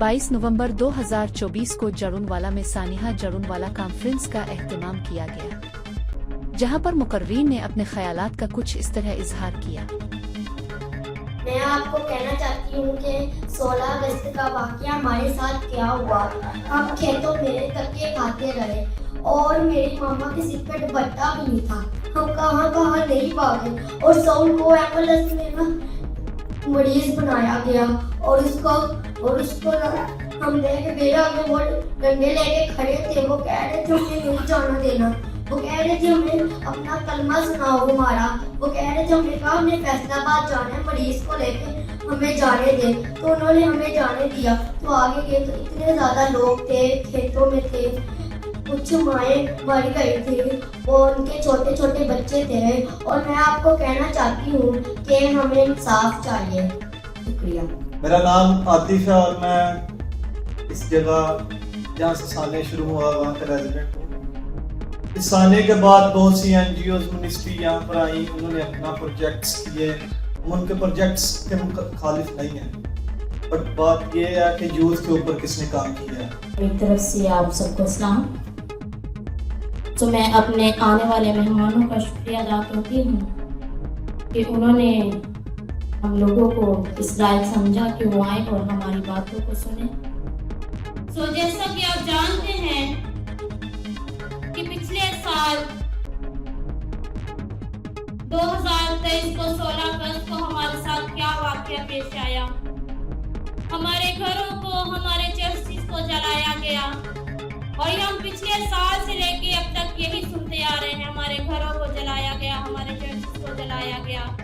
22 नवंबर 2024 को जड़ूनवाला में सानिहा जड़ूनवाला कॉन्फ्रेंस का एहतमाम किया गया, जहां पर मुकर्रीन ने अपने ख्यालात का कुछ इस तरह इजहार किया। मैं आपको कहना चाहती हूँ कि 16 अगस्त का वाक़या हमारे साथ क्या हुआ। हम खेतों में तकिए खाते रहे और मेरी मामा के सिर पे दुपट्टा भी नहीं था। हम कहाँ कहाँ नहीं भागे और साउल को एम्बुलेंस में ना मरीज बनाया गया और उसको हम देख मेरे आगे वो डंडे लेके खड़े थे। वो कह रहे थे हमें नहीं जाना देना, वो कह रहे थे हमें अपना कलमा सुनाओ हमारा। वो कह रहे थे हमने कहा हमने फैसलाबाद जाना है, मरीज को लेके हमें जाने दे, तो उन्होंने हमें जाने दिया। तो आगे गए तो इतने ज्यादा लोग थे, खेतों में थे, कुछ माएँ मर गई थी और उनके छोटे छोटे बच्चे थे। और मैं आपको कहना चाहती हूँ कि हमें इंसाफ चाहिए। शुक्रिया। मेरा नाम आतिफ है और मैं इस जगह जहाँ से साने शुरू हुआ वहाँ का रेजिडेंट हूँ। इस साने के बाद बहुत सी NGOs मिनिस्ट्री यहाँ पर आई, उन्होंने अपना प्रोजेक्ट्स किए। हम उनके प्रोजेक्ट्स के खालिफ नहीं हैं, बट बात ये है कि यूथ के ऊपर किसने काम किया है। मेरी तरफ से आप सबको सलाम। तो मैं अपने आने वाले मेहमानों का शुक्रिया अदा करती हूँ कि उन्होंने हम लोगों को इस लायक समझा कि वो आए और हमारी बातों को सुने। तो जैसा कि आप जानते हैं कि पिछले साल 2023 को 16 अगस्त को हमारे साथ क्या वाकया पेश आया। हमारे घरों को, हमारे चर्चिस को जलाया गया और ये हम पिछले साल से लेके अब तक यही सुनते आ रहे हैं। हमारे घरों को जलाया गया, हमारे चर्चिस को जलाया गया।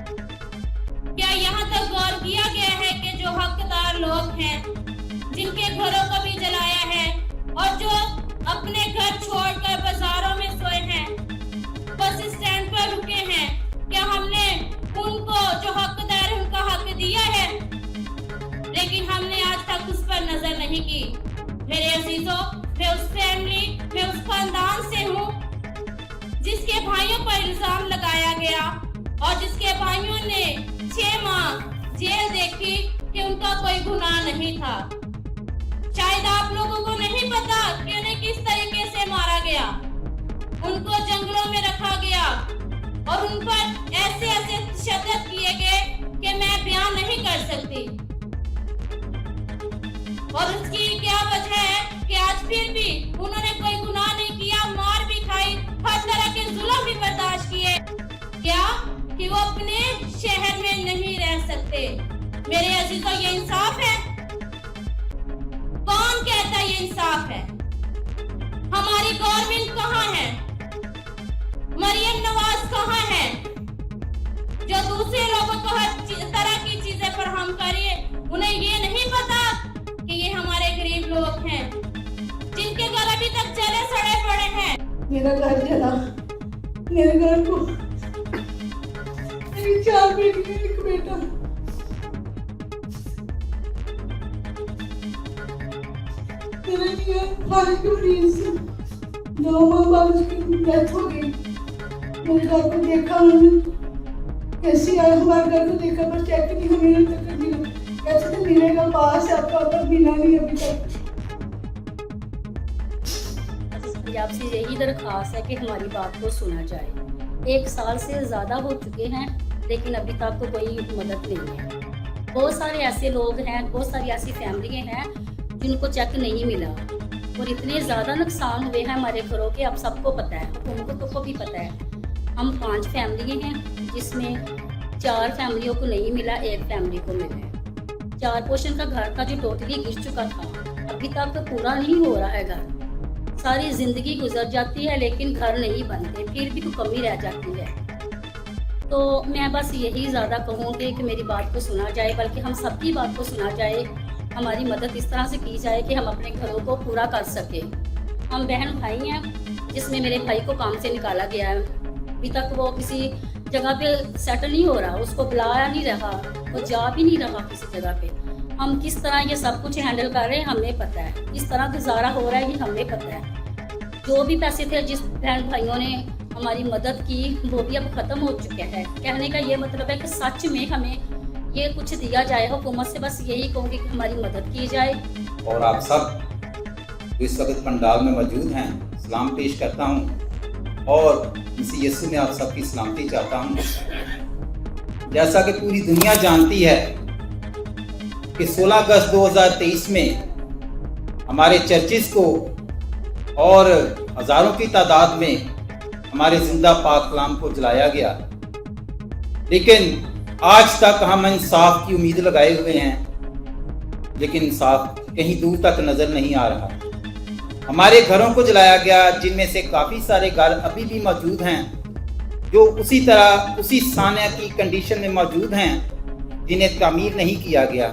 क्या यहाँ तक गौर किया गया है कि जो हकदार लोग हैं, जिनके घरों को भी जलाया है और जो अपने घर छोड़कर बाजारों में सोए हैं, बस स्टैंड पर रुके हैं, क्या हमने उनको जो हकदार है उनका हक दिया है? लेकिन हमने आज तक उस पर नजर नहीं की। मेरे अजीजों, मैं उस फैमिली, मैं उस खानदान से हूँ जिसके भाइयों पर इल्जाम लगाया गया और जिसके भाइयों ने 6 माह जेल देखी कि उनका कोई गुनाह नहीं था। शायद आप लोगों को नहीं पता कि उन्हें किस तरीके से मारा गया। उनको जंगलों में रखा गया और उन पर ऐसे ऐसे तशद्दुद किए गए कि मैं बयान नहीं कर सकती। और उसकी क्या वजह है कि आज फिर भी उन्होंने कोई गुनाह नहीं किया, मार भी खाई, हर तरह के जुल्म भी बर्दाश्त किए। क्या कि वो अपने शहर में नहीं रह सकते। मेरे अजीजों, ये इंसाफ है? कौन कहता है ये इंसाफ है? हमारी गवर्नमेंट कहाँ है? मरियम नवाज कहाँ है जो दूसरे लोगों को हर तरह की चीजें फराहम करे? उन्हें ये नहीं पता कि ये हमारे गरीब लोग हैं जिनके घर अभी तक जले सड़े पड़े हैं। मेरा घर जला, मेरे घर को मेरी 4 बेटियां, एक बेटा। मेरे लिए फालिज की मरीज से 2 माह बाद उसकी डेथ हो गई। मेरे घर को देखा उन्होंने, कैसे आए हमारे घर को देखा, पर चेक नहीं हमें तक कर दिया। कैसे तो मिले का पास है आपका, पर मिला नहीं अभी तक। पंजाब से यही दरख्वास्त है कि हमारी बात को सुना जाए। 1 साल से ज़्यादा हो चुके हैं लेकिन अभी तक तो कोई मदद नहीं है। बहुत सारे ऐसे लोग हैं, बहुत सारी ऐसी फैमिली हैं जिनको चेक नहीं मिला और इतने ज़्यादा नुकसान हुए हैं हमारे घरों के। अब सबको पता है, हुकूमत को भी पता है। हम 5 फैमिली हैं जिसमें 4 फैमिलियों को नहीं मिला, 1 फैमिली को मिला है। 4 पोर्शन का घर था जो टोटली गिर चुका था, अभी तक तो पूरा नहीं हो रहा है घर। सारी जिंदगी गुजर जाती है लेकिन घर नहीं बनते, फिर भी कोई कमी रह जाती है। तो मैं बस यही ज़्यादा कहूँगी कि मेरी बात को सुना जाए, बल्कि हम सबकी बात को सुना जाए। हमारी मदद इस तरह से की जाए कि हम अपने घरों को पूरा कर सकें। हम बहन भाई हैं जिसमें मेरे भाई को काम से निकाला गया है, अभी तक वो किसी जगह पे सेटल नहीं हो रहा, उसको बुलाया नहीं रहा, वो जा भी नहीं रहा किसी जगह पे। हम किस तरह ये सब कुछ हैंडल कर रहे हैं हमें पता है, किस तरह गुजारा हो रहा है ये हमें पता है। जो भी पैसे थे जिस बहन भाइयों ने हमारी मदद की वो भी अब ख़त्म हो चुके हैं। कहने का ये मतलब है कि सच में हमें ये कुछ दिया जाए। हुकूमत से बस यही कहूँगी कि हमारी मदद की जाए और आप सब जो इस वक्त पंडाल में मौजूद हैं, सलाम पेश करता हूँ और मसीह यीशु में आप सबकी सलामती चाहता हूँ। जैसा कि पूरी दुनिया जानती है कि 16 अगस्त 2023 में हमारे चर्चिस को और हज़ारों की तादाद में हमारे जिंदा पाक कलाम को जलाया गया, लेकिन आज तक हम इंसाफ की उम्मीद लगाए हुए हैं, लेकिन इंसाफ कहीं दूर तक नजर नहीं आ रहा। हमारे घरों को जलाया गया, जिनमें से काफ़ी सारे घर अभी भी मौजूद हैं जो उसी तरह उसी सानिया की कंडीशन में मौजूद हैं जिन्हें तामीर नहीं किया गया।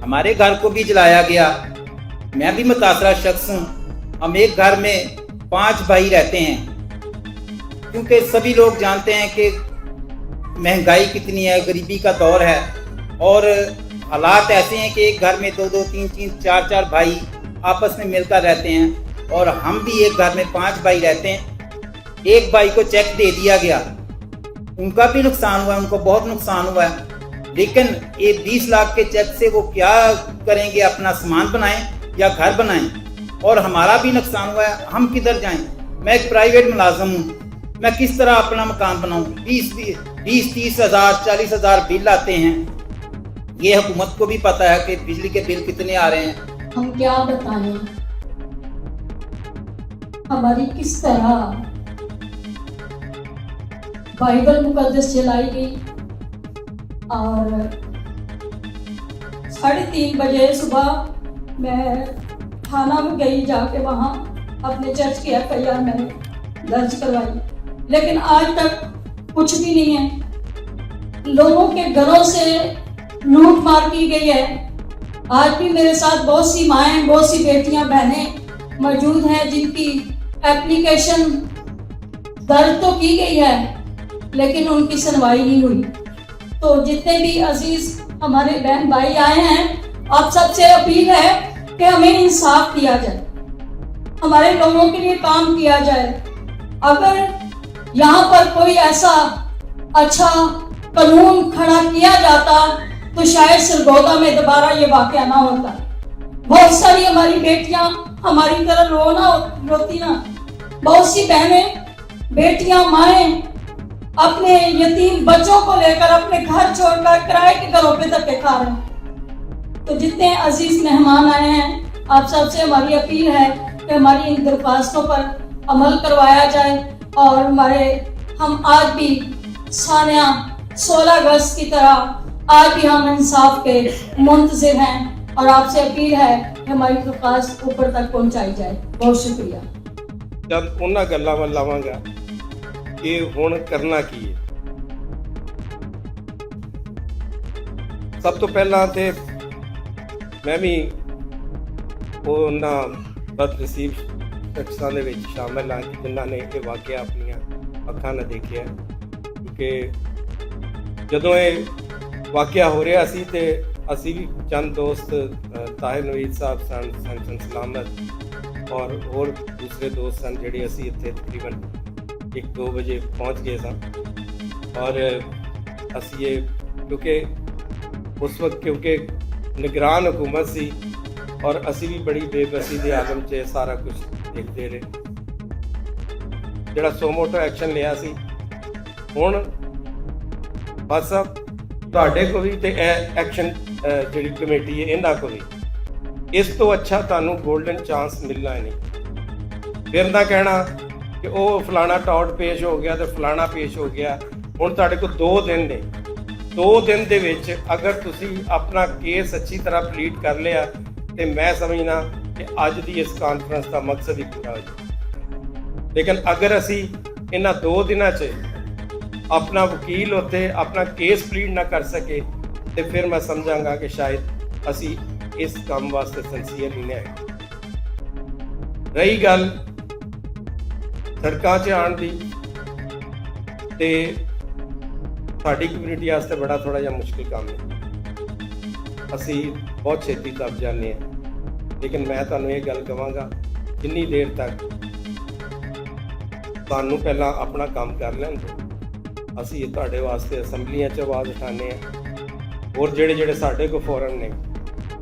हमारे घर को भी जलाया गया। मैं भी मुतासरा शख्स हूँ। हम एक घर में 5 भाई रहते हैं, क्योंकि सभी लोग जानते हैं कि महंगाई कितनी है, गरीबी का दौर है और हालात ऐसे हैं कि एक घर में 2-2, 3-3, 4-4 भाई आपस में मिलकर रहते हैं और हम भी एक घर में 5 भाई रहते हैं। एक भाई को चेक दे दिया गया, उनका भी नुकसान हुआ, उनको बहुत नुकसान हुआ है, लेकिन ये 20 लाख के चेक से वो क्या करेंगे, अपना सामान बनाएं या घर बनाएं, और हमारा भी नुकसान हुआ है। हम किधर जाएं? मैं एक प्राइवेट मुलाजम हूँ, मैं किस तरह अपना मकान बनाऊं? 20-30 हज़ार 40 हज़ार बिल आते हैं। ये हुकूमत को भी पता है कि बिजली के बिल कितने आ रहे हैं। हम क्या बताएं हमारी किस तरह बाइबल मुकद्दस जलाई गई और 3:30 बजे सुबह मैं थाना में गई, जाके वहाँ अपने चर्च की FIR मैंने दर्ज करवाई, लेकिन आज तक कुछ भी नहीं है। लोगों के घरों से लूट मार की गई है। आज भी मेरे साथ बहुत सी माएँ, बहुत सी बेटियां, बहनें मौजूद हैं जिनकी एप्लीकेशन दर्ज तो की गई है, लेकिन उनकी सुनवाई नहीं हुई। तो जितने भी अजीज हमारे बहन भाई आए हैं, आप सबसे अपील है कि हमें इंसाफ किया जाए, हमारे लोगों के लिए काम किया जाए। अगर यहाँ पर कोई ऐसा अच्छा कानून खड़ा किया जाता तो शायद सरगोदा में दोबारा ये वाकया ना होता। बहुत सारी हमारी बेटियां हमारी तरह रोती ना, बहुत सी बहनें, बेटियां, माएँ अपने यतीम बच्चों को लेकर अपने घर छोड़कर किराए के घरों पे धक्के खा रहे हैं। तो जितने अजीज मेहमान आए हैं, आप सबसे हमारी अपील है कि हमारी इन दरख्वास्तों पर अमल करवाया जाए और हम आज भी सानिया 16 अगस्त की तरह आज भी हम इंसाफ के मुंतज़िर हैं और आपसे अपील है कि हमारी दरख्वास्त ऊपर तक पहुंचाई जाए। बहुत शुक्रिया। जब उन्हां गल्लां ਵੱਲ ਲਾਵਾਂਗਾ कि ਹੁਣ करना की है। सब तो पहला तो मैं भी उन्हां बदनसीब शख्सां दे विच शामिल हाँ कि जिन्हां ने ये वाकया अपनियां अखां नाल देखिया, क्योंकि जदों ये वाकया हो रहा सी ते असी भी चंद दोस्त ताहिर नवीद साहब सन सलामत और होर दूसरे दोस्त सन जिहड़े असी इत्थे तकरीबन 1-2 बजे पहुँच गए सन। और असी ये क्योंकि उस वक्त क्योंकि निगरान हुकूमत सी और असी भी बड़ी बेबसी के आलम च सारा कुछ देखते रहे। जिहड़ा सोमोटो एक्शन लिया सी, हुण बस ਤੁਹਾਡੇ को भी तो एक्शन जी कमेटी है इन्हों को भी इस तो अच्छा तुहानू गोल्डन चांस मिलना ही नहीं। फिर ना कहना कि वो फलाना टॉट पेश हो गया तो फलाना पेश हो गया। हुण तुहाडे को 2 दिन ने, 2 दिन दे विच अगर तुसी अपना केस अच्छी तरह प्लीट कर लिया तो मैं समझना कि अज की इस कॉन्फ्रेंस का मकसद ही पूरा हो जाए। लेकिन अगर असी इन्हां 2 दिनों च अपना वकील उत्थे अपना केस प्लीड ना कर सके तो फिर मैं समझांगा कि शायद असी इस काम वास्ते सिंसीयर ही नहीं है। रही गल सड़कों च आने की, तो साडी कम्यूनिटी वास्ते बड़ा थोड़ा जिहा मुश्किल काम है। असी बहुत छेती दब जाने हैं, लेकिन मैं तुहानूं ये गल कहांगा जिन्नी देर तक तुहानूं पहला अपना काम कर लैण दो, असी तुहाडे वास्ते असैंबलियां च आवाज़ उठाने हैं और जेड़े जेड़े साडे को फोरन ने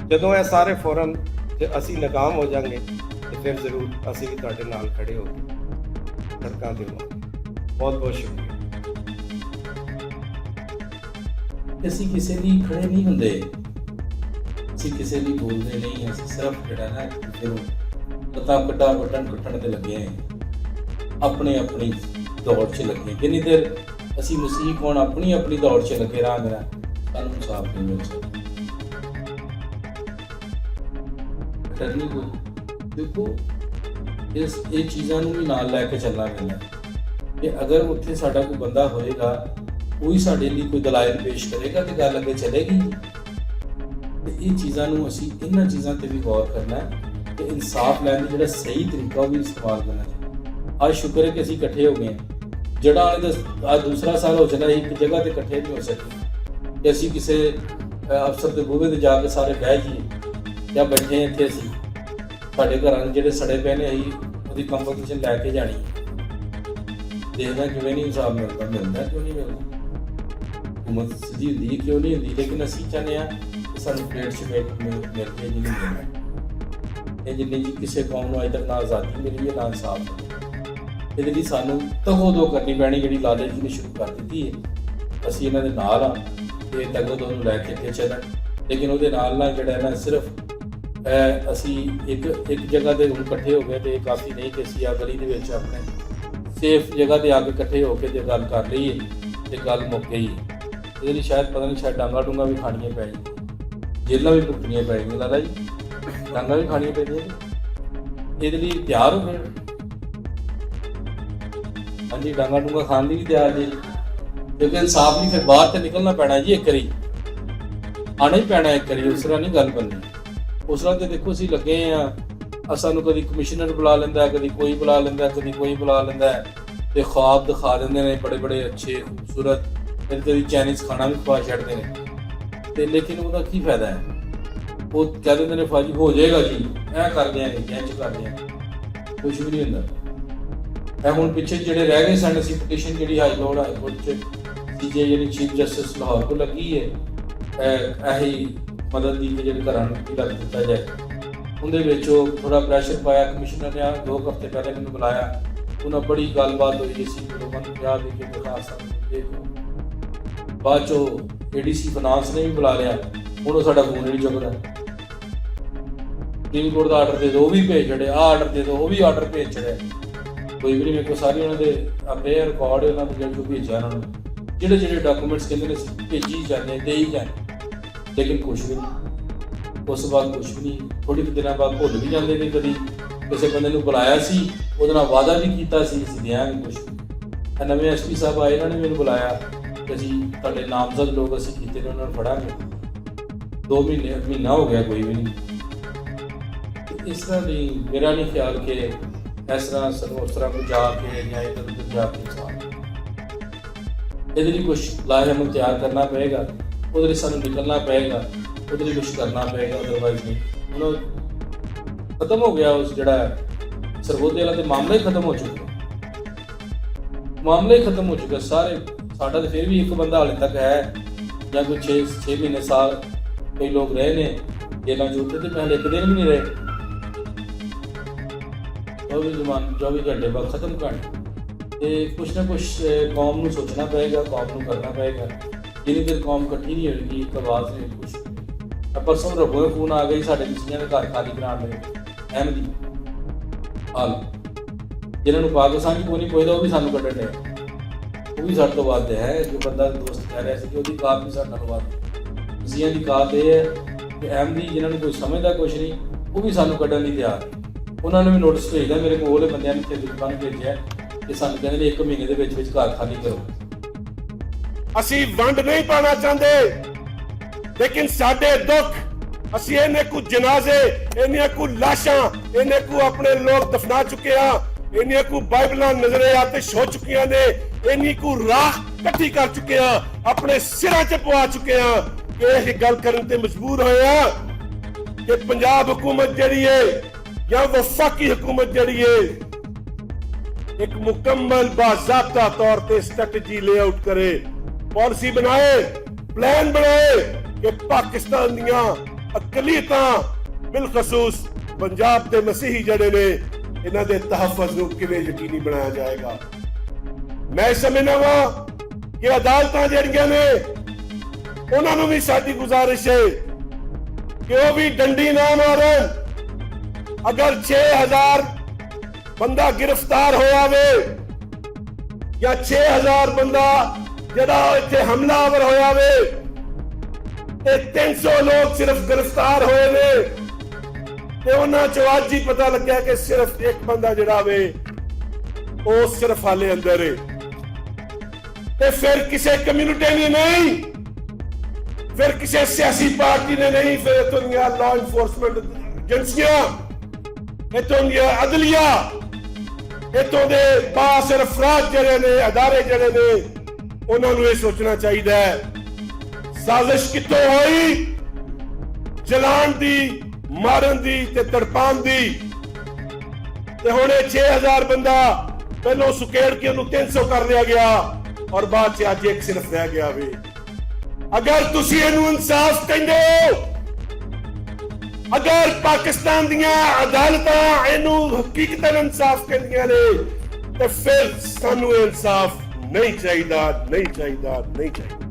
ਜਦੋਂ ਇਹ ਸਾਰੇ ਫੋਰਮ 'ਚ ਅਸੀਂ ਨਾਕਾਮ ਹੋ ਜਾਵਾਂਗੇ ਤੇ ਫਿਰ ਜ਼ਰੂਰ ਅਸੀਂ ਵੀ ਤੁਹਾਡੇ ਨਾਲ ਖੜੇ ਹੋ ਕੇ ਸੜਕਾਂ ਤੇ ਹੋਵਾਂਗੇ। ਬਹੁਤ ਬਹੁਤ ਸ਼ੁਕਰੀਆ। ਅਸੀਂ ਕਿਸੇ ਲਈ ਖੜੇ ਨਹੀਂ ਹੁੰਦੇ, ਅਸੀਂ ਕਿਸੇ ਲਈ ਬੋਲਦੇ ਨਹੀਂ, ਅਸੀਂ ਸਿਰਫ ਜਿਹੜਾ ਨਾ ਜਦੋਂ ਪਤਾ ਕੱਟਾ ਬਟਨ ਕੱਟਣ ਤੇ ਲੱਗੇ ਹਾਂ, ਆਪਣੀ ਦੌੜ 'ਚ ਲੱਗੇ। ਜਿੰਨੀ ਦੇਰ ਅਸੀਂ ਮਸੀਹ ਕੋਣ ਆਪਣੀ ਦੌੜ 'ਚ ਲੱਗੇ ਰਹਾਂਗੇ ਨਾ, ਸਾਨੂੰ ਇਨਸਾਫ ਨਹੀਂ ਮਿਲ ਸਕਦਾ। ਕਰਨੀ ਕੋਈ ਦੇਖੋ ਇਹ ਚੀਜ਼ਾਂ ਨੂੰ ਵੀ ਨਾਲ ਲੈ ਕੇ ਚੱਲਣਾ ਪੈਂਦਾ ਕਿ ਅਗਰ ਉੱਥੇ ਸਾਡਾ ਕੋਈ ਬੰਦਾ ਹੋਏਗਾ, ਕੋਈ ਸਾਡੇ ਲਈ ਕੋਈ ਦਲਾਇਲ ਪੇਸ਼ ਕਰੇਗਾ ਤੇ ਗੱਲ ਅੱਗੇ ਚੱਲੇਗੀ। ਤੇ ਇਹ ਚੀਜ਼ਾਂ ਨੂੰ ਅਸੀਂ ਇਹਨਾਂ ਚੀਜ਼ਾਂ ਤੇ ਵੀ ਗੌਰ ਕਰਨਾ ਹੈ ਕਿ ਇਨਸਾਫ ਲੈਣ ਦਾ ਜਿਹੜਾ ਸਹੀ ਤਰੀਕਾ ਉਹ ਵੀ ਇਸਤੇਮਾਲ ਕਰਨਾ ਚਾਹੀਦਾ। ਅੱਜ ਸ਼ੁਕਰ ਹੈ ਕਿ ਅਸੀਂ ਇਕੱਠੇ ਹੋ ਗਏ ਹਾਂ। ਜਿਹੜਾ ਅੱਜ ਦੂਸਰਾ ਸਾਲ ਹੋ ਚੱਲਾ, ਇੱਕ ਜਗ੍ਹਾ ਤੇ ਇਕੱਠੇ ਨਹੀਂ ਹੋ ਸਕੇ ਕਿ ਅਸੀਂ ਕਿਸੇ ਅਫਸਰ ਦੇ ਬੂਹੇ ਤੇ ਜਾ ਕੇ ਸਾਰੇ ਬਹਿ ਜਾਈਏ ਜਾਂ ਬੈਠੇ ਇੱਥੇ ਅਸੀਂ ਸਾਡੇ ਘਰਾਂ ਦੇ ਜਿਹੜੇ ਸੜੇ ਪਏ ਨੇ ਅਸੀਂ ਉਹਦੀ ਕੰਪੋਜੀਸ਼ਨ ਲੈ ਕੇ ਜਾਣੀ। ਦੇਖਦਾ ਕਿਵੇਂ ਨਹੀਂ ਇਨਸਾਫ ਮਿਲਦਾ ਕਿਉਂ ਨਹੀਂ ਮਿਲਦਾ। ਹੁਕੂਮਤ ਸਿੱਧੀ ਹੁੰਦੀ ਹੈ ਕਿਉਂ ਨਹੀਂ ਹੁੰਦੀ, ਲੇਕਿਨ ਅਸੀਂ ਚਾਹੁੰਦੇ ਹਾਂ ਕਿ ਸਾਨੂੰ ਪਲੇਟ 'ਚ ਮਿਲ ਕੇ ਨਹੀਂ ਮਿਲਣਾ। ਇਹ ਜਿੰਨੀ ਕਿਸੇ ਕੌਮ ਨੂੰ ਅਜੇ ਤੱਕ ਨਾ ਆਜ਼ਾਦੀ ਮਿਲੀ ਹੈ ਨਾ ਇਨਸਾਫ ਮਿਲਿਆ। ਇਹਦੇ ਲਈ ਸਾਨੂੰ ਤਗੋ-ਦੋ ਕਰਨੀ ਪੈਣੀ, ਜਿਹੜੀ ਲਾਲੇ ਜੀ ਨੇ ਸ਼ੁਰੂ ਕਰ ਦਿੱਤੀ ਹੈ। ਅਸੀਂ ਇਹਨਾਂ ਦੇ ਨਾਲ ਆ ਤੇ ਤਗੋ-ਦੋ ਨੂੰ ਲੈ ਕੇ ਅੱਗੇ ਚੱਲਣ, ਲੇਕਿਨ ਉਹਦੇ ਨਾਲ ਜਿਹੜਾ ਨਾ ਸਿਰਫ ਅਸੀਂ ਇੱਕ ਜਗ੍ਹਾ ਤੇ ਹੁਣ ਇਕੱਠੇ ਹੋ ਗਏ ਤੇ ਇਹ ਕਾਫੀ ਨਹੀਂ ਕਿ ਅਸੀਂ ਆ ਗਲੀ ਦੇ ਵਿੱਚ ਆਪਣੇ ਸੇਫ ਜਗ੍ਹਾ ਤੇ ਆ ਕੇ ਇਕੱਠੇ ਹੋ ਕੇ ਤੇ ਗੱਲ ਕਰ ਲਈਏ ਤੇ ਗੱਲ ਮੁੱਕ ਗਈ। ਇਹਦੇ ਲਈ ਸ਼ਾਇਦ ਪਤਾ ਨਹੀਂ ਸ਼ਾਇਦ ਡਾਂਗਾ ਡੂੰਗਾ ਵੀ ਖਾਣੀਆਂ ਪੈ ਜਾਣ, ਜੇਲਾਂ ਵੀ ਭੁਗਤਣੀਆਂ ਪੈ ਜਾਣਗੀਆਂ। ਲਾਲਾ ਜੀ ਡਾਂਗਾ ਵੀ ਖਾਣੀਆਂ ਪੈਂਦੀਆਂ ਨੇ, ਇਹਦੇ ਲਈ ਤਿਆਰ ਹੋ ਗਏ? ਹਾਂਜੀ, ਡਾਂਗਾ ਡੂੰਗਾ ਖਾਣ ਲਈ ਵੀ ਤਿਆਰ ਜੀ, ਕਿਉਂਕਿ ਇਨਸਾਫ ਲਈ ਫਿਰ ਬਾਹਰ ਤੇ ਨਿਕਲਣਾ ਪੈਣਾ ਜੀ। ਇੱਕ ਵਾਰੀ ਆਉਣਾ ਹੀ ਪੈਣਾ, ਇੱਕ ਵਾਰੀ ਉਸ ਤਰ੍ਹਾਂ ਨਹੀਂ ਗੱਲ ਬਣਨੀ। ਉਸ ਤਰ੍ਹਾਂ ਤੇ ਦੇਖੋ ਅਸੀਂ ਲੱਗੇ ਆ, ਸਾਨੂੰ ਕਦੀ ਕਮਿਸ਼ਨਰ ਬੁਲਾ ਲੈਂਦਾ, ਕਦੀ ਕੋਈ ਬੁਲਾ ਲੈਂਦਾ, ਕਦੀ ਕੋਈ ਬੁਲਾ ਲੈਂਦਾ ਤੇ ख्वाब ਦਿਖਾ ਦਿੰਦੇ ਨੇ ਬੜੇ ਬੜੇ ਅੱਛੇ ਖੂਬਸੂਰਤ, ਕਦੀ ਚਾਈਨੀਜ਼ ਖਾਣਾ ਵੀ ਖਵਾ ਛੱਡਦੇ ਨੇ ਤੇ ਲੇਕਿਨ ਉਹਦਾ ਕੀ ਫਾਇਦਾ ਹੈ। ਉਹ ਕਹਿ ਦਿੰਦੇ ਨੇ ਫਾਜੀ ਹੋ ਜਾਏਗਾ ਜੀ, ਇਹ ਕਰ ਦਿਆਂਗੇ, ਇੰਝ ਕਰ ਦਿਆਂਗੇ, ਕੁਛ ਵੀ ਨਹੀਂ ਹੁੰਦਾ। ਇਹ ਹੁਣ ਪਿੱਛੇ ਜਿਹੜੇ ਰਹਿ ਗਏ ਸਨ, ਅਸੀਂ ਪਟੀਸ਼ਨ ਜਿਹੜੀ ਹਾਈ ਕੋਰਟ 'ਚ ਸੀਜੇ ਜਿਹੜੀ ਚੀਫ ਜਸਟਿਸ ਲਾਹੌਰ ਕੋਲ ਲੱਗੀ ਹੈ, ਇਹੀ ਮਦਦ ਦੀ ਜਿਹੜੇ ਘਰਾਂ ਨੂੰ ਲੱਗ ਦਿੱਤਾ ਜਾਏ, ਉਹਦੇ ਵਿੱਚ ਉਹ ਥੋੜਾ ਪ੍ਰੈਸ਼ਰ ਪਾਇਆ। ਕਮਿਸ਼ਨਰ ਨੇ 2 ਹਫ਼ਤੇ ਪਹਿਲੇ ਮੈਨੂੰ ਬੁਲਾਇਆ, ਉਹਨਾਂ ਬੜੀ ਗੱਲਬਾਤ ਹੋਈ ਸੀ, ਲੋਕਾਂ ਨੂੰ ਕਿਹਾ ਵੀ ਕਿ ਦਿਖਾ ਸਕਦੇ। ਬਾਅਦ 'ਚੋਂ ADC ਫਾਈਨਾਂਸ ਨੇ ਵੀ ਬੁਲਾ ਲਿਆ, ਹੁਣ ਉਹ ਸਾਡਾ ਫੋਨ ਨਹੀਂ ਚੁੱਕਦਾ। ਸੁਪਰੀਮ ਕੋਰਟ ਦਾ ਆਰਡਰ ਦੇ ਦਿਓ, ਉਹ ਵੀ ਭੇਜ ਛੜਿਆ, ਆਹ ਆਰਡਰ ਦੇ ਦਿਓ, ਉਹ ਵੀ ਆਰਡਰ ਭੇਜ ਛੜਿਆ। ਕੋਈ ਵੀ ਨਹੀਂ, ਮੇਰੇ ਕੋਲ ਸਾਰੇ ਉਹਨਾਂ ਦੇ ਆਪਣੇ ਰਿਕਾਰਡ ਉਹਨਾਂ ਦੇ ਜਿਹੜੇ ਭੇਜਿਆ ਉਹਨਾਂ ਨੂੰ, ਜਿਹੜੇ ਡਾਕੂਮੈਂਟਸ ਕਹਿੰਦੇ ਨੇ ਭੇਜੀ ਜਾਂਦੇ, ਦੇ ਹੀ ਜਾਂਦੇ, ਲੇਕਿਨ ਕੁਛ ਵੀ ਨਹੀਂ। ਉਸ ਤੋਂ ਬਾਅਦ ਕੁਛ ਵੀ ਨਹੀਂ, ਥੋੜ੍ਹੇ ਕੁ ਦਿਨਾਂ ਬਾਅਦ ਭੁੱਲ ਵੀ ਜਾਂਦੇ ਨੇ। ਕਦੀ ਕਿਸੇ ਬੰਦੇ ਨੂੰ ਬੁਲਾਇਆ ਸੀ, ਉਹਦੇ ਨਾਲ ਵਾਅਦਾ ਵੀ ਕੀਤਾ ਸੀ ਅਸੀਂ ਦਿਆਂਗੇ ਕੁਛ। ਨਵੇਂ SP ਸਾਹਿਬ ਆਏ, ਇਹਨਾਂ ਨੇ ਮੈਨੂੰ ਬੁਲਾਇਆ ਕਿ ਅਸੀਂ ਤੁਹਾਡੇ ਨਾਮਜ਼ਦ ਲੋਕ ਅਸੀਂ ਕੀਤੇ ਨੇ, ਉਹਨਾਂ ਨੂੰ ਫੜਾਂਗੇ। 2 ਮਹੀਨਾ ਹੋ ਗਿਆ, ਕੋਈ ਵੀ ਨਹੀਂ। ਇਸ ਤਰ੍ਹਾਂ ਨਹੀਂ, ਮੇਰਾ ਨਹੀਂ ਖਿਆਲ ਕਿ ਇਸ ਤਰ੍ਹਾਂ ਸਾਨੂੰ ਉਸ ਤਰ੍ਹਾਂ ਕੋਈ ਜਾ ਕੇ ਜਾਂ ਇੱਧਰ ਉੱਧਰ ਜਾ ਕੇ ਇਨਸਾਨ। ਇਹਦੇ ਲਈ ਕੁਛ ਲਾਜ਼ਮ ਤਿਆਰ ਕਰਨਾ ਪਏਗਾ, ਉਹਦੇ ਲਈ ਸਾਨੂੰ ਨਿਕਲਣਾ ਪਏਗਾ, ਉਹਦੇ ਲਈ ਕੁਛ ਕਰਨਾ ਪਏਗਾ, ਅਦਰਵਾਈਜ਼ ਨਹੀਂ। ਹੁਣ ਖਤਮ ਹੋ ਗਿਆ ਉਸ ਜਿਹੜਾ ਸਰਵੋਦਿਆ ਵਾਲਾ ਤੇ ਮਾਮਲਾ ਹੀ ਖਤਮ ਹੋ ਚੁੱਕਾ, ਮਾਮਲਾ ਹੀ ਖਤਮ ਹੋ ਚੁੱਕਾ ਸਾਰੇ। ਸਾਡਾ ਤਾਂ ਫਿਰ ਵੀ ਇੱਕ ਬੰਦਾ ਹਾਲੇ ਤੱਕ ਹੈ ਜਾਂ ਕੋਈ 6 ਮਹੀਨੇ ਸਾਲ ਕਈ ਲੋਕ ਰਹੇ ਨੇ ਜੇਲਾਂ 'ਚ, ਉੱਥੇ ਤੇ ਪਹਿਲੇ ਇੱਕ ਦਿਨ ਵੀ ਨਹੀਂ ਰਹੇ। 24 ਘੰਟੇ ਬਾਅਦ ਖਤਮ ਕਰ। ਤੇ ਕੁਛ ਨਾ ਕੁਛ ਕੌਮ ਨੂੰ ਸੋਚਣਾ ਪਏਗਾ, ਕੌਮ ਨੂੰ ਕਰਨਾ ਪਏਗਾ। ਜਿੰਨੀ ਦੇਰ ਕੌਮ ਇਕੱਠੀ ਨਹੀਂ ਹੋਏਗੀ, ਇੱਕ ਆਵਾਜ਼ ਨਹੀਂ ਕੁਛ। ਪਰਸੋਂ ਰੱਬੋਂ ਫੋਨ ਆ ਗਈ ਸਾਡੇ ਕਿਸੀਆਂ ਦੇ ਘਰ ਖਾਲੀ ਕਰਾਉਣ ਲਈ, ਅਹਿਮਦੀ ਹਾਲ, ਜਿਹਨਾਂ ਨੂੰ ਪਾਕਿਸਤਾਨ 'ਚ ਕੋਈ ਨਹੀਂ ਪੁੱਛਦਾ, ਉਹ ਵੀ ਸਾਨੂੰ ਕੱਢਣ ਡਿਆ। ਉਹ ਵੀ ਸਾਡੇ ਤੋਂ ਵੱਧ ਹੈ। ਜੋ ਬੰਦਾ ਦੋਸਤ ਕਹਿ ਰਿਹਾ ਸੀ ਕਿ ਉਹਦੀ ਕਾਤ ਵੀ ਸਾਡੇ ਨਾਲ ਵੱਧ। ਕਿਸੀਆਂ ਦੀ ਕਾਤ ਇਹ ਹੈ ਕਿ ਅਹਿਮਦੀ ਜਿਹਨਾਂ ਨੂੰ ਕੋਈ ਸਮਝਦਾ ਕੁਛ ਨਹੀਂ, ਉਹ ਵੀ ਸਾਨੂੰ ਕੱਢਣ ਲਈ ਤਿਆਰ। ਉਹਨਾਂ ਨੇ ਵੀ ਨੋਟਿਸ ਭੇਜਦਾ, ਮੇਰੇ ਕੋਲ ਉਹਦੇ ਬੰਦਿਆਂ ਨੇ ਇੱਥੇ ਲੋਕਾਂ ਨੂੰ ਭੇਜਿਆ ਕਿ ਸਾਨੂੰ ਕਹਿੰਦੇ ਨੇ 1 ਮਹੀਨੇ ਦੇ ਵਿੱਚ ਘਰ ਖਾਲੀ ਕਰੋ। ਅਸੀਂ ਵੰਡ ਨਹੀਂ ਪਾਉਣਾ ਚਾਹੁੰਦੇ, ਲੇਕਿਨ ਸਾਡੇ ਦੁੱਖ, ਅਸੀਂ ਇਹਨੇ ਕੁ ਜਨਾਜ਼ੇ, ਇਹਨੇ ਕੁ ਲਾਸ਼ਾਂ, ਇਹਨੇ ਕੁ ਆਪਣੇ ਲੋਕ ਦਫਨਾ ਚੁੱਕੇ ਆ, ਇਹਨੇ ਕੁ ਬਾਈਬਲਾਂ ਨਜ਼ਰੇ ਆਤਿਸ਼ ਹੋ ਚੁੱਕੀਆਂ ਨੇ, ਇੰਨੀ ਕੁ ਰਾਖ ਇਕੱਠੀ ਕਰ ਚੁੱਕੇ ਆ, ਆਪਣੇ ਸਿਰਾਂ 'ਚ ਪਵਾ ਚੁੱਕੇ ਆ ਕਿ ਇਹ ਗੱਲ ਕਰਨ ਤੇ ਮਜਬੂਰ ਹੋਏ ਆ ਕਿ ਪੰਜਾਬ हुकूमत ਜਿਹੜੀ ਹੈ ਜਾਂ ਵਫਾਕੀ हुकूमत ਜਿਹੜੀ ਹੈ ਇੱਕ ਮੁਕੰਮਲ ਬਾਜ਼ਾਬਤਾ ਤੌਰ ਤੇ ਸਟ੍ਰੈਟਜੀ ਲੇਆਊਟ ਕਰੇ, ਪਾਲਿਸੀ ਬਣਾਏ, ਪਲਾਨ ਬਣਾਏ ਕਿ ਪਾਕਿਸਤਾਨ ਦੀਆਂ ਅਕਲੀਅਤਾਂ ਬਿਲਖਸੂਸ ਪੰਜਾਬ ਦੇ ਮਸੀਹੀ ਜਿਹੜੇ ਨੇ ਇਹਨਾਂ ਦੇ ਤਹਫੁਜ਼ ਨੂੰ ਕਿਵੇਂ ਯਕੀਨੀ ਬਣਾਇਆ ਜਾਏਗਾ। ਮੈਂ ਸਮਝਦਾ ਵਾਂ ਕਿ ਅਦਾਲਤਾਂ ਜਿਹੜੀਆਂ ਨੇ ਉਹਨਾਂ ਨੂੰ ਵੀ ਸਾਡੀ ਗੁਜ਼ਾਰਿਸ਼ ਹੈ ਕਿ ਉਹ ਵੀ ਡੰਡੀ ਨਾ ਮਾਰਨ। ਅਗਰ 6000 ਬੰਦਾ ਗ੍ਰਿਫਤਾਰ ਹੋਇਆ ਵੇ ਜਾਂ 6000 ਬੰਦਾ ਜਿਹੜਾ ਇੱਥੇ ਹਮਲਾਵਰ ਹੋਇਆ ਵੇ ਤੇ 300 ਲੋਕ ਸਿਰਫ ਗ੍ਰਿਫਤਾਰ ਹੋਏ ਨੇ ਤੇ ਉਹਨਾਂ ਚੋਂ ਅੱਜ ਹੀ ਪਤਾ ਲੱਗਿਆ ਕਿ ਸਿਰਫ ਇੱਕ ਬੰਦਾ ਜਿਹੜਾ ਵੇ ਉਹ ਸਿਰਫ ਹਾਲੇ ਅੰਦਰ ਹੈ। ਤੇ ਫਿਰ ਕਿਸੇ ਕਮਿਊਨਿਟੀ ਨੇ ਨਹੀਂ, ਫਿਰ ਕਿਸੇ ਸਿਆਸੀ ਪਾਰਟੀ ਨੇ ਨਹੀਂ, ਫਿਰ ਇਥੋਂ ਦੀਆਂ ਲਾਅ ਇਨਫੋਰਸਮੈਂਟ ਏਜੰਸੀਆਂ, ਇਥੋਂ ਦੀਆਂ ਅਦਲੀਆ, ਇਥੋਂ ਦੇ ਬਾਸਰ ਅਫਰਾਦ ਜਿਹੜੇ ਨੇ, ਅਦਾਰੇ ਜਿਹੜੇ ਨੇ, ਉਹਨਾਂ ਨੂੰ ਇਹ ਸੋਚਣਾ ਚਾਹੀਦਾ ਹੈ ਸਾਜ਼ਿਸ਼ ਕਿੱਥੋਂ ਹੋਈ, ਜਲਾਨ ਦੀ, ਮਾਰਨ ਦੀ ਤੇ ਤੜਪਾਉਣ ਦੀ। ਤੇ ਹੁਣ ਇਹ 6000 ਬੰਦਾ ਪਹਿਲੋਂ ਸੁਕੇੜ ਕੇ ਉਹਨੂੰ 300 ਕਰ ਲਿਆ ਗਿਆ ਔਰ ਬਾਅਦ ਚ ਅੱਜ ਇੱਕ ਸਿਰਫ ਰਹਿ ਗਿਆ ਵੇ। ਅਗਰ ਤੁਸੀਂ ਇਹਨੂੰ ਇਨਸਾਫ ਕਹਿੰਦੇ ਹੋ, ਅਗਰ ਪਾਕਿਸਤਾਨ ਦੀਆਂ ਅਦਾਲਤਾਂ ਇਹਨੂੰ ਹਕੀਕਤਨ ਇਨਸਾਫ ਕਹਿੰਦੀਆਂ ਨੇ ਤੇ ਫਿਰ ਸਾਨੂੰ ਇਨਸਾਫ ਨਹੀਂ ਚਾਹੀਦਾ, ਨਹੀਂ ਚਾਹੀਦਾ, ਨਹੀਂ ਚਾਹੀਦਾ।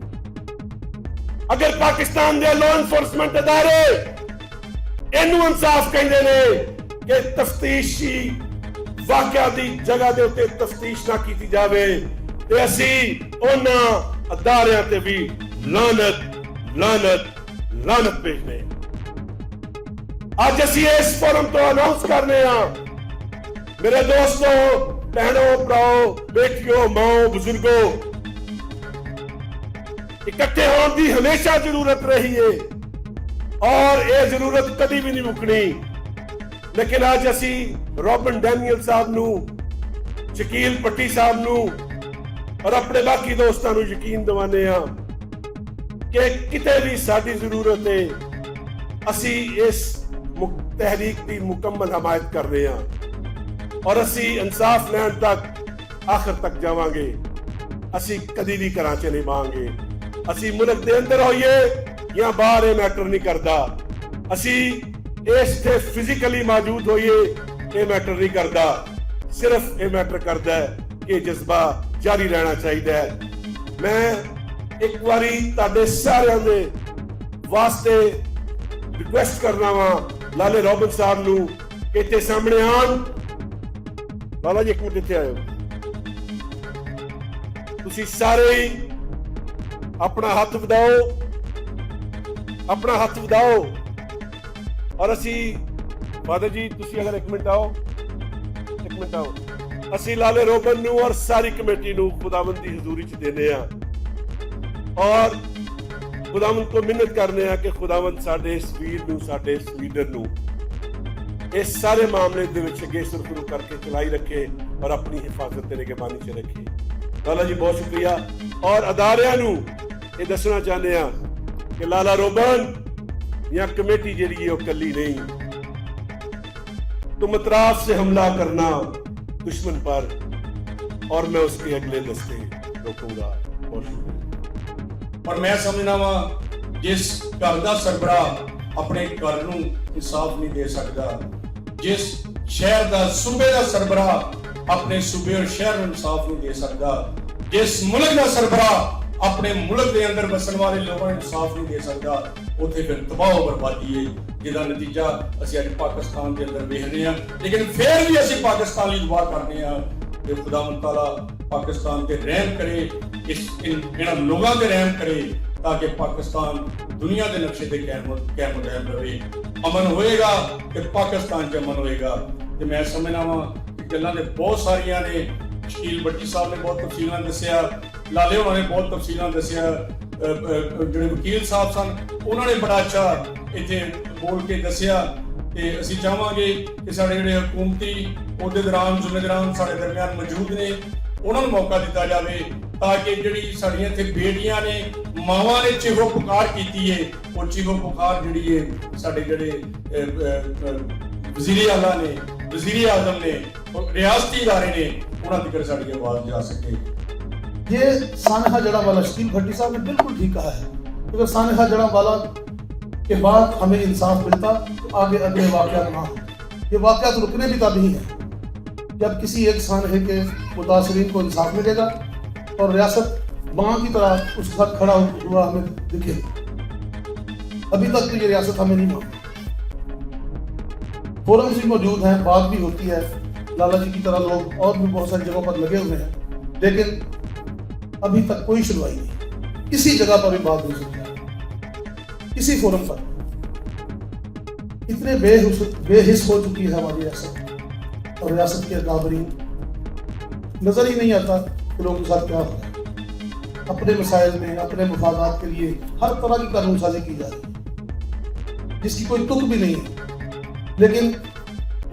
ਅਗਰ ਪਾਕਿਸਤਾਨ ਦੇ ਲਾਅ ਇਨਫੋਰਸਮੈਂਟ ਅਦਾਰੇ ਇਹਨੂੰ ਇਨਸਾਫ ਕਹਿੰਦੇ ਨੇ ਕਿ ਤਫਤੀਸ਼ੀ ਵਾਕਿਆ ਦੀ ਜਗ੍ਹਾ ਦੇ ਉੱਤੇ ਤਫਤੀਸ਼ ਨਾ ਕੀਤੀ ਜਾਵੇ ਤੇ ਅਸੀਂ ਉਹਨਾਂ ਅਦਾਰਿਆਂ ਤੇ ਵੀ ਲਾਨਤ ਲਾਨਤ ਲਾਨਤ ਭੇਜਦੇ ਹਾਂ। ਅੱਜ ਅਸੀਂ ਇਸ ਫੋਰਮ ਤੋਂ ਅਨਾਉਂਸ ਕਰਨੇ ਆ, ਮੇਰੇ ਦੋਸਤੋ, ਭੈਣੋ, ਭਰਾਓ, ਬੇਟੀਓ, ਮਾਓ, ਬਜ਼ੁਰਗੋ, ਇਕੱਠੇ ਹੋਣ ਦੀ ਹਮੇਸ਼ਾ ਜ਼ਰੂਰਤ ਰਹੀ ਹੈ ਔਰ ਇਹ ਜ਼ਰੂਰਤ ਕਦੀ ਵੀ ਨਹੀਂ ਮੁੱਕਣੀ। ਲੇਕਿਨ ਅੱਜ ਅਸੀਂ ਰੋਬਨ ਡੈਨੀਅਲ ਸਾਹਿਬ ਨੂੰ, ਸ਼ਕੀਲ ਭੱਟੀ ਸਾਹਿਬ ਨੂੰ ਔਰ ਆਪਣੇ ਬਾਕੀ ਦੋਸਤਾਂ ਨੂੰ ਯਕੀਨ ਦਿਵਾਉਂਦੇ ਆ ਕਿ ਕਿਤੇ ਵੀ ਸਾਡੀ ਜ਼ਰੂਰਤ ਹੈ ਅਸੀਂ ਇਸ ਤਹਿਰੀਕ ਦੀ ਮੁਕੰਮਲ ਹਮਾਇਤ ਕਰ ਰਹੇ ਹਾਂ ਔਰ ਅਸੀਂ ਇਨਸਾਫ ਲੈਣ ਤੱਕ ਆਖਰ ਤੱਕ ਜਾਵਾਂਗੇ। ਅਸੀਂ ਕਦੀ ਵੀ ਘਰਾਂ 'ਚ ਨਹੀਂ ਬਾਂਗੇ। ਅਸੀਂ ਮੁਲਕ ਦੇ ਅੰਦਰ ਹੋਈਏ ਜਾਂ ਬਾਹਰ, ਇਹ ਮੈਟਰ ਨਹੀਂ ਕਰਦਾ। ਅਸੀਂ ਇਸ ਤੇ ਫਿਜ਼ੀਕਲੀ ਮੌਜੂਦ ਹੋਈਏ, ਇਹ ਮੈਟਰ ਨਹੀਂ ਕਰਦਾ। ਸਿਰਫ ਇਹ ਮੈਟਰ ਕਰਦਾ ਹੈ ਕਿ ਜਜ਼ਬਾ ਜਾਰੀ ਰਹਿਣਾ ਚਾਹੀਦਾ ਹੈ। ਮੈਂ ਇੱਕ ਵਾਰੀ ਤੁਹਾਡੇ ਸਾਰਿਆਂ ਦੇ ਵਾਸਤੇ ਰਿਕੁਐਸਟ ਕਰਨਾ ਵਾ ਲਾਲੇ ਰੋਬਨ ਸਾਹਿਬ ਨੂੰ ਕਿ ਇੱਥੇ ਸਾਹਮਣੇ ਆਉਣ। ਲਾਲਾ ਜੀ ਇੱਕ ਮਿੰਟ ਇੱਥੇ ਆਇਓ। ਤੁਸੀਂ ਸਾਰੇ ਹੀ ਆਪਣਾ ਹੱਥ ਵਧਾਓ, ਆਪਣਾ ਹੱਥ ਵਧਾਓ ਔਰ ਅਸੀਂ, ਫਾਦਰ ਜੀ ਤੁਸੀਂ ਅਗਰ ਇੱਕ ਮਿੰਟ ਆਓ, ਇੱਕ ਮਿੰਟ ਆਓ। ਅਸੀਂ ਲਾਲੇ ਰੋਬਨ ਨੂੰ ਔਰ ਸਾਰੀ ਕਮੇਟੀ ਨੂੰ ਖੁਦਾਵੰਦ ਦੀ ਹਜ਼ੂਰੀ 'ਚ ਦੇਨੇ ਆ ਔਰ ਖੁਦਾਵੰਦ ਕੋ ਮਿਹਨਤ ਕਰਨੇ ਆ ਕਿ ਖੁਦਾਵੰਦ ਸਾਡੇ ਇਸ ਵੀਰ ਨੂੰ, ਸਾਡੇ ਇਸ ਲੀਡਰ ਨੂੰ ਇਸ ਸਾਰੇ ਮਾਮਲੇ ਦੇ ਵਿੱਚ ਅੱਗੇ ਸੁਰਖਰੂ ਕਰਕੇ ਚਲਾਈ ਰੱਖੇ ਔਰ ਆਪਣੀ ਹਿਫਾਜ਼ਤ ਤੇ ਨਿਗਰਾਨੀ 'ਚ ਰੱਖੇ। ਲਾਲਾ ਜੀ ਬਹੁਤ ਸ਼ੁਕਰੀਆ। ਔਰ ਅਦਾਰਿਆਂ ਨੂੰ ਇਹ ਦੱਸਣਾ ਚਾਹੁੰਦੇ ਆ ਕਿ ਲਾਲਾ ਰੋਬਨ ਜਾਂ ਕਮੇਟੀ ਜਿਹੜੀ है वो कली नहीं, तुम अतराफ से हमला करना दुश्मन पर और मैं उसके अगले दस्ते रोकूंगा। बहुत शुक्रिया। पर मैं समझना वा जिस घर का सरबराह अपने घर नूं इंसाफ नहीं दे सकता, जिस शहर का सूबे का सरबराह अपने सूबे और शहर नूं इंसाफ नहीं दे सकता, जिस मुल्क का सरबराह अपने मुल्क के अंदर बसन वाले लोगों को इंसाफ नहीं दे सकता, उत्थे फिर तबाह बर्बादी है जिहदा नतीजा असीं अज पाकिस्तान के अंदर वेखदे हां। लेकिन फिर भी असीं पाकिस्तान लई दुआ करदे हां कि खुदावंद तआला पाकिस्तान ते रहम करे, इन्हां लोगों ते रहम करे ताकि पाकिस्तान दुनिया के नक्शे ते कायम रहे। अमन होएगा तो पाकिस्तान च अमन होएगा। ते मैं समझना वा कि गल्लां ते बहुत सारियां ने, शकील भट्टी साहब ने बहुत तफसीलां दस्सिया, लाले होना ने बहुत तफसीलां दस्सिया, ਜਿਹੜੇ ਵਕੀਲ ਸਾਹਿਬ ਸਨ ਉਹਨਾਂ ਨੇ ਬੜਾ ਅੱਛਾ ਇੱਥੇ ਬੋਲ ਕੇ ਦੱਸਿਆ। ਤੇ ਅਸੀਂ ਚਾਹਾਂਗੇ ਕਿ ਸਾਡੇ ਜਿਹੜੇ ਹਕੂਮਤੀ ਅਹੁਦੇਦਾਰ ਜ਼ਿੰਮੇਦਾਰ ਸਾਡੇ ਦਰਮਿਆਨ ਮੌਜੂਦ ਨੇ ਉਹਨਾਂ ਨੂੰ ਮੌਕਾ ਦਿੱਤਾ ਜਾਵੇ ਤਾਂ ਕਿ ਜਿਹੜੀ ਸਾਡੀਆਂ ਇੱਥੇ ਬੇਟੀਆਂ ਨੇ, ਮਾਵਾਂ ਨੇ ਚੀਖੋ ਪੁਕਾਰ ਕੀਤੀ ਹੈ, ਉਹ ਚੀਖੋ ਪੁਕਾਰ ਜਿਹੜੀ ਹੈ ਸਾਡੇ ਜਿਹੜੇ ਵਜ਼ੀਰ ਆਲਾ ਨੇ, ਵਜ਼ੀਰ ਆਜ਼ਮ ਨੇ, ਰਿਆਸਤੀ ਇਦਾਰੇ ਨੇ, ਉਹਨਾਂ ਤੱਕ ਸਾਡੀ ਆਵਾਜ਼ ਜਾ ਸਕੇ। ये सानहा जड़ा वाला शकील भट्टी साहब ने बिल्कुल ठीक कहा है, क्योंकि सानहा जड़ा वाला के बाद हमें इंसाफ मिलता तो आगे अगले वाक़यात ना हो। ये वाक़यात रुकने भी तभी हैं जब किसी एक सानहे के मुतासरीन को इंसाफ मिलेगा और रियासत माँ की तरह उसके साथ खड़ा हुआ हमें दिखे। अभी तक तो ये रियासत हमें नहीं मानती। फोरम्स भी मौजूद हैं, बात भी होती है, लाला जी की तरह लोग और भी बहुत सारी जगहों पर लगे हुए हैं, लेकिन अभी तक कोई सुनवाई नहीं, किसी जगह पर भी बात नहीं सुनी है। किसी फोरम पर इतने बेहिस हो चुकी है हमारी रियासत और रियासत के अकाबरीन, नजर ही नहीं आता कि लोगों के साथ क्या हो रहा है। अपने मसाइल में अपने मफादात के लिए हर तरह की कानून साजी की जा रही है जिसकी कोई तुक भी नहीं है, लेकिन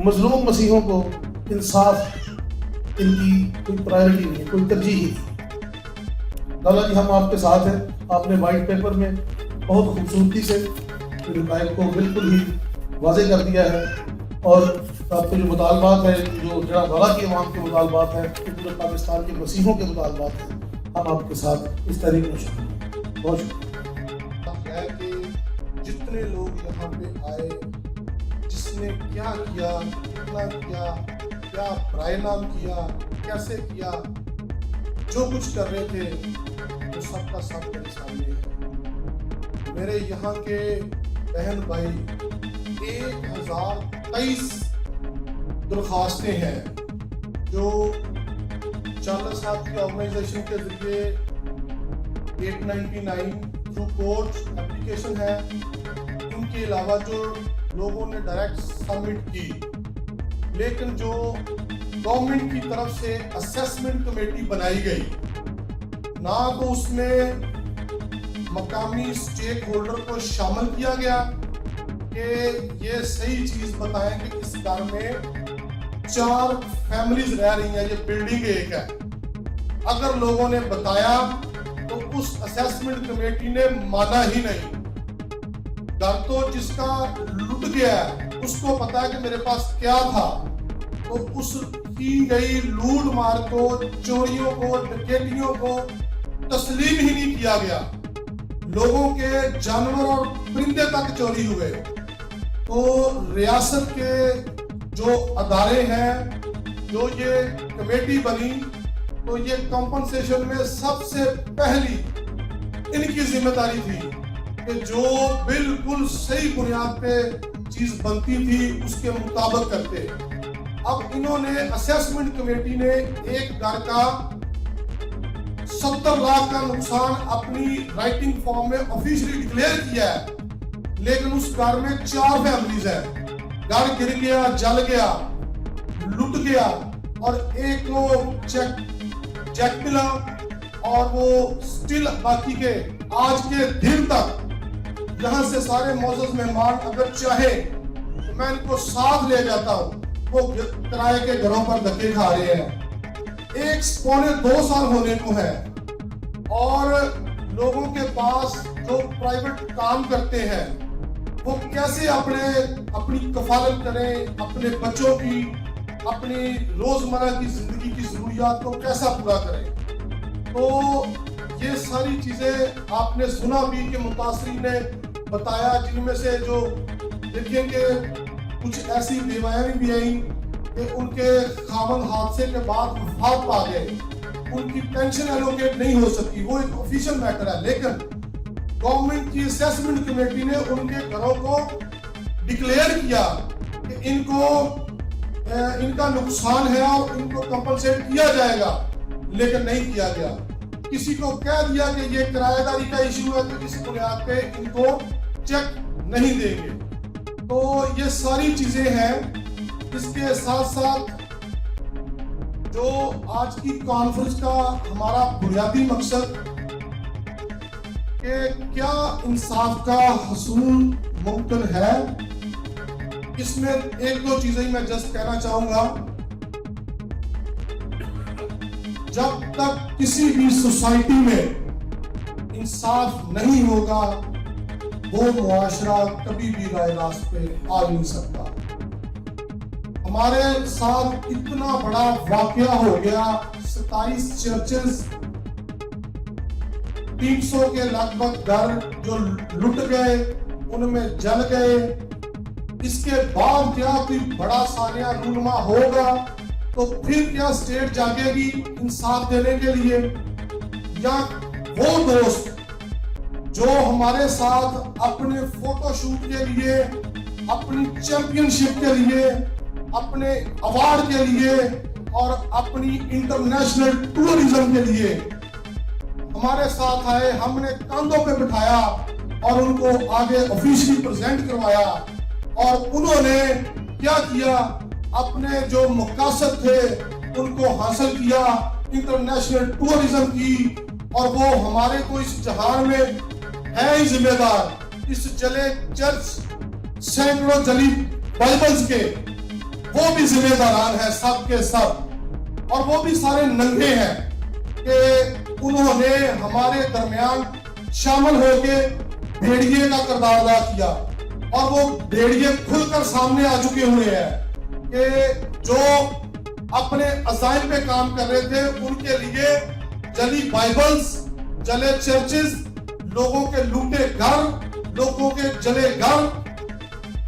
मजलूम मसीहों को इंसाफ इनकी कोई प्रायोरिटी नहीं है, कोई तरजीह ही नहीं। लाला जी हम आपके साथ हैं। आपने वाइट पेपर में बहुत खूबसूरती से हक़ाइक़ को बिल्कुल ही वाज़ेह कर दिया है और आपके जो मुतालबात है, जो जनाब वाला की अवाम के मुतालबात है, जो पूरे पाकिस्तान के मसीहों के मुतालबात हैं, हम आपके साथ इस तरीके में शुक्रिया, बहुत शुक्रिया है कि जितने लोग यहाँ पे आए, जिसने क्या किया, कितना किया, क्या बराएनाम किया, कैसे किया, जो कुछ कर रहे थे वो सबका सब मेरे सामने है। मेरे यहाँ के बहन भाई 1023 दरख्वास्तें हैं जो चांदर साहब की ऑर्गेनाइजेशन के जरिए 899 थ्रू कोर्ट एप्लीकेशन है। उनके अलावा जो लोगों ने डायरेक्ट सबमिट की, लेकिन जो गवर्नमेंट की तरफ से असेसमेंट कमेटी बनाई गई, ना तो उसमें मकामी स्टेक होल्डर को शामिल किया गया कि ये सही चीज बताएं कि इस घर में 4 फैमिलीज रह रही हैं, ये बिल्डिंग एक है। अगर लोगों ने बताया तो उस असेसमेंट कमेटी ने माना ही नहीं। घर तो जिसका लुट गया उसको पता है कि मेरे पास क्या था, तो उस की गई लूट मार को, चोरियों को, डकैतियों को तस्लीम ही नहीं किया गया। लोगों के जानवर और परिंदे तक चोरी हुए। तो रियासत के जो अदारे हैं, जो ये कमेटी बनी, तो ये कंपनसेशन में सबसे पहली इनकी जिम्मेदारी थी कि जो बिल्कुल सही बुनियाद पे चीज बनती थी उसके मुताबिक करते। अब इन्होंने असेसमेंट कमेटी ने एक घर का 70 लाख का नुकसान अपनी राइटिंग फॉर्म में ऑफिशियली डिक्लेयर किया है, लेकिन उस घर में 4 फैमिलीज हैं। घर गिर गया, जल गया, लुट गया और एक को चेक मिला और वो स्टिल बाकी के आज के दिन तक यहाँ से सारे मौजूद मेहमान अगर चाहे तो मैं इनको साथ ले जाता हूँ। वो किराए के घरों पर धक्के खा रहे हैं, 1-2 साल होने को है, और लोगों के पास जो प्राइवेट काम करते हैं वो कैसे अपनी कफालत करें, अपने बच्चों की, अपनी रोजमर्रा की जिंदगी की जरूरियात को कैसा पूरा करें। तो ये सारी चीजें आपने सुना भी कि मुतासरी ने बताया, जिनमें से जो देखेंगे कुछ ऐसी बेवायां भी आई कि उनके खामन हादसे के बाद वफात पा गए, उनकी पेंशन एलोकेट नहीं हो सकी, वो एक ऑफिशियल मैटर है। लेकिन गवर्नमेंट की असेसमेंट कमेटी ने उनके घरों को डिक्लेयर किया कि इनका नुकसान है और इनको कंपनसेट किया जाएगा, लेकिन नहीं किया गया। किसी को कह दिया कि ये किराएदारी का इशू है तो इस बुनियाद पे इनको चेक नहीं देंगे। तो ये सारी चीजें हैं। इसके साथ साथ जो आज की कॉन्फ्रेंस का हमारा बुनियादी मकसद कि क्या इंसाफ का हसूल मुमकिन है, इसमें 1-2 चीजें मैं जस्ट कहना चाहूंगा। जब तक किसी भी सोसाइटी में इंसाफ नहीं होगा वो मुआशरा कभी भी राय रास्त पे आ नहीं सकता। हमारे साथ इतना बड़ा वाकया हो गया, 27 चर्चेस, 300 के लगभग घर जो लुट गए, उनमें जल गए। इसके बाद क्या कोई बड़ा सानिया रूनमा होगा तो फिर क्या स्टेट जागेगी इंसाफ देने के लिए? या वो दोस्त जो हमारे साथ अपने फोटोशूट के लिए, अपनी चैंपियनशिप के लिए, अपने अवार्ड के लिए और अपनी इंटरनेशनल टूरिज्म के लिए हमारे साथ आए, हमने कंधों पे बिठाया और उनको आगे ऑफिशियली प्रेजेंट करवाया, और उन्होंने क्या किया, अपने जो मकसद थे उनको हासिल किया, इंटरनेशनल टूरिज्म की, और वो हमारे को इस जहान में है ही जिम्मेदार। इस जले चर्च, सैकड़ों जली बाइबल्स के वो भी जिम्मेदारान है, सब के सब, और वो भी सारे नंगे हैं कि उन्होंने हमारे दरमियान शामिल होके भेड़िए का किरदार अदा किया, और वो भेड़िए खुलकर सामने आ चुके हुए हैं कि जो अपने अजाइम पे काम कर रहे थे उनके लिए जली बाइबल्स, जले चर्चेस, लोगों के लूटे घर, लोगों के जले घर,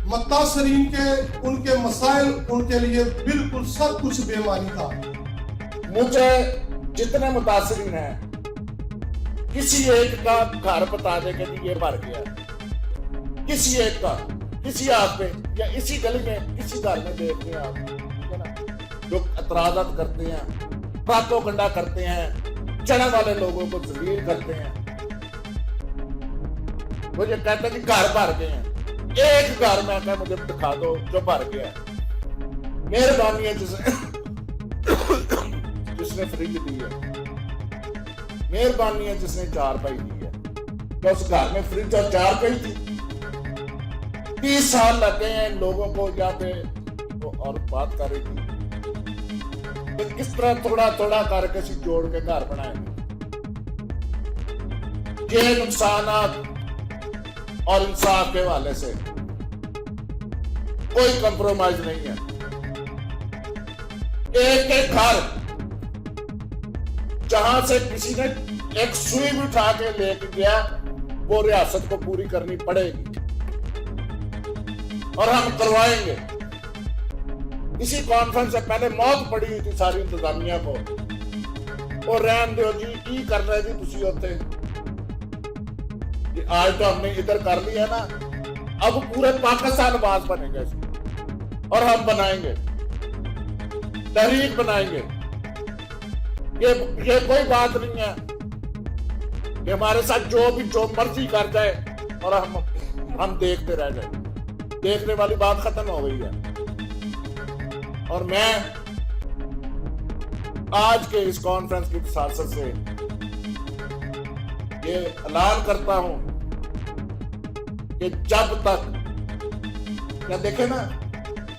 मुतासरीन के उनके मसाइल, उनके लिए बिल्कुल सब कुछ बेमानी था। मुझे जितने मुतासरीन हैं किसी एक का घर बता दे कि ये मर गया, किसी एक का, किसी आप पे या इसी गली में किसी घर में देखते हैं आप, ठीक है ना, जो एतराज़ात करते हैं, प्रोपेगेंडा करते हैं, चढ़ने वाले लोगों को जलील करते हैं, वो ये कहते हैं कि घर भर गए हैं। एक घर में क्या मुझे दिखा दो जो भर गया है। मेहरबानी है जिसने फ्रिज दी है, मेहरबानी है जिसने चारपाई दी है, तो उस घर में फ्रिज और चारपाई थी। 30 साल लगे हैं इन लोगों को यहाँ पे, वो और बात कर रही थी तो किस तरह थोड़ा थोड़ा करके जोड़ के घर बनाएंगे। ये नुकसानात और इंसाफ के हवाले से कोई कंप्रोमाइज नहीं है। एक एक घर जहां से किसी ने एक सुई भी उठा के लेके गया, वो रियासत को पूरी करनी पड़ेगी और हम करवाएंगे। इसी कॉन्फ्रेंस से पहले मौत पड़ी हुई थी सारी इंतजामिया को, और रहन दो जी की कर रहे जी तुसी होते। आज तो हमने इधर कर लिया ना, अब पूरे पाकिस्तान बाज बनेगा और हम बनाएंगे, तहरीक बनाएंगे। ये कोई बात नहीं है कि हमारे साथ जो मर्जी कर जाए और हम देखते रह जाए। देखने वाली बात खत्म हो गई है। और मैं आज के इस कॉन्फ्रेंस की प्रशासन से ये ऐलान करता हूं कि जब तक, क्या देखे ना,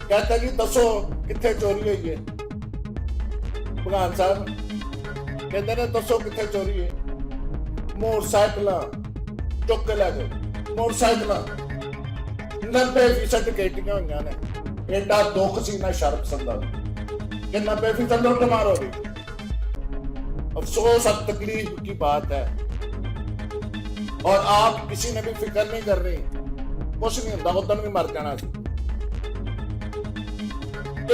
कहते कि दसो कितने चोरी हुई है, भगवान साहब कहते ने दसो कितने चोरी है। मोटरसाइकिल चुक के लै गए, मोटरसाइकिल 90% टिकटियां हुई ने। एडा दुख सी ना शर्मसंदा कि 90% लुट मार हो गई। अफसोस और तकलीफ की बात है, और आप किसी ने भी फिक्र नहीं कर रही। कुछ नहीं होता, उधर भी मर जाना सी।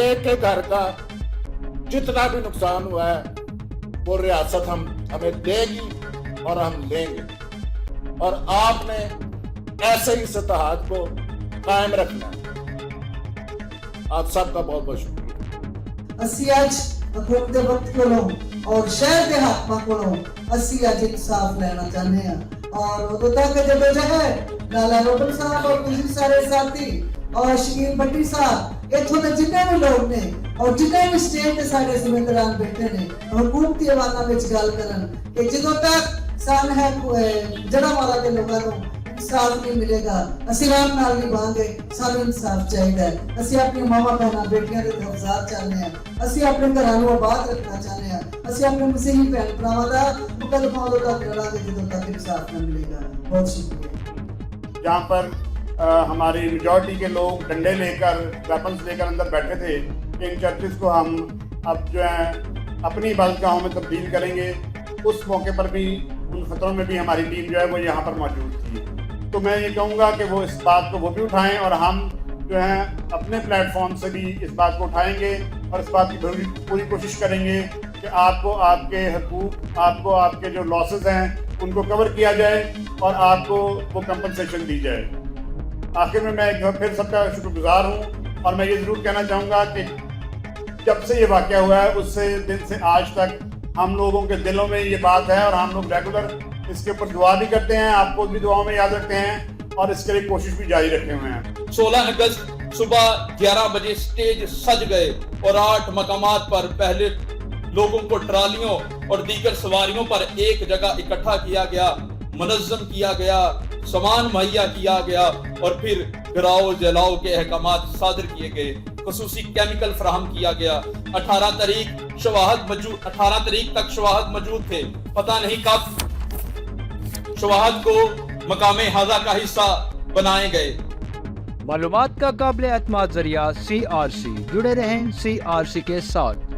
एक के घर का जितना भी नुकसान हुआ है वो रियासत हमें देगी और हम लेंगे, और आपने ऐसे ही इत्तेहाद को कायम रखना है। आप सबका बहुत बहुत शुक्रिया। असी अज हुकूमत दे वक्त को और शहर के हाकमा को असी अज इंसाफ लेना चाहते हैं, और उदों तक जदोजहद लाला रोबल साहब और दूसरे सारे साथी और शकील भट्टी साहब इत्थों के जितने भी लोग ने और जितने भी स्टेट के सारे जिम्मेदारान बैठे ने हुकूमती हवाला विच गल करन कि जदों तक सन है जड़ावाला के लोगों को इंसाफ नहीं मिलेगा, असी राम नाल नहीं बांगे। सानू इंसाफ चाहिए। असी अपनी मावा बहना बेटियां दे हफजात चाहते हैं, असी अपने घरां नूं आबाद रखना चाहते हैं, असी अपने मसीही भैन भरावां दा मुकदमा उदों तक लड़ांगे जदों तक इंसाफ न मिलेगा। बहुत शुक्रिया। जहाँ पर हमारी मेजॉरिटी के लोग डंडे लेकर, वेपन्स लेकर अंदर बैठे थे, इन चर्चेस को हम अब जो है अपनी इबादतगाहों में तब्दील करेंगे। उस मौके पर भी, उन खतरों में भी हमारी टीम जो है वो यहाँ पर मौजूद थी। तो तो मैं ये कहूँगा कि वो इस बात को वो भी उठाएं और हम जो है अपने प्लेटफॉर्म से भी इस बात को उठाएंगे और इस बात की पूरी कोशिश करेंगे कि आपको आपके हकूक, आपको आपके जो लॉसेस हैं उनको कवर किया जाए और आपको वो कंपनसेशन दी जाए। आखिर में मैं एक बार फिर सबका शुक्रगुजार हूँ और मैं ये ज़रूर कहना चाहूँगा कि जब से ये वाक़या हुआ है उससे दिन से आज तक हम लोगों के दिलों में ये बात है और हम लोग रेगुलर इसके ऊपर दुआ भी करते हैं, आपको भी दुआओं में याद रखते हैं और इसके लिए कोशिश भी जारी रखे हुए हैं। 16 अगस्त सुबह 11 बजे स्टेज सज गए और 8 मकामात पर पहले लोगों को ट्रालियों और दीगर सवारियों पर एक जगह इकट्ठा किया गया, मुनज़्ज़म किया गया, सामान मुहैया किया गया और फिर गिराओ जलाओ के अहकामात सादर किए गए, खुसूसी केमिकल फराहम किया गया। 18 तारीख तक शवाहद मौजूद थे, पता नहीं कब शवाहद को मकामे हाजा का हिस्सा बनाए गए। मालूमात का काबिल एतमाद जरिया CRC, जुड़े रहें CRC के साथ।